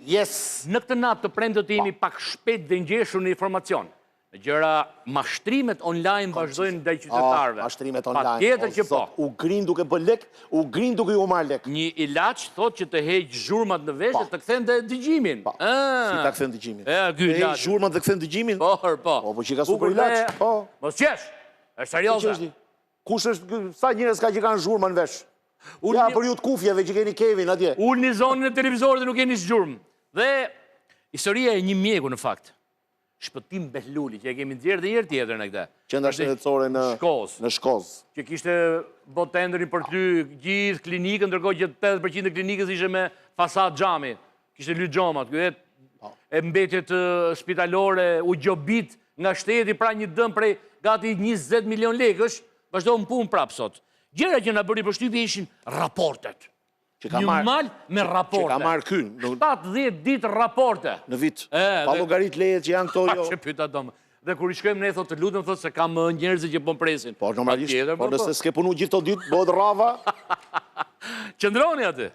Në këtë natë të premtët jemi pak shpejt dhe ngjeshur në informacion. Gjëra, mashtrimet online vazhdojnë ndaj qytetarëve. Mashtrimet online. Patjetër që po. U grin duke bë lek, u grin duke ju marr lek. Një ilaç thotë që të heq zhurmat në veshje të kthen dëgjimin. Si ta kthen dëgjimin? Ky ilaç. Heq zhurmat dhe kthen dëgjimin? Po. Po që ka super ilaç. Po. Mos qesh. Është serioze. Kush është sa njerëz ka që kanë zhurma në vesh? Ja për ju të kufjeve që keni Kevin atje. Ulni zonën e televizorit dhe nuk keni zgjurmë. Dhe historia e një mjeku në fakt. Shpëtim Behluli, që e kemi nxjerrë dhe herë tjetër në këtë. Qendra shëndetësore në Shkoz. Që kishte bot tenderin për ty gjithë klinikën, ndërkohë që 80% e klinikës ishe me fasad xhami. Kishte lyt xhamat, e mbetjet spitalore u gjobit nga shteti, pra një dëm prej gati 20 milion lekësh, vazhdo në punë prapë sot. Gjëra që na bëri përshtypje ishin raportet. Një mal me raporte. Që ka marrë kyn. 70 ditë raporte. Në vit. Pa llogarit lejet që janë këto jo. Që pyta domë. Dhe kur i shkojmë ne, thotë, të lutem, thotë, se kam njerëzit që po presin. Po, normalisht, po nëse s'ke punu gjithë të ditë, bëhet rrava. Qëndroni aty.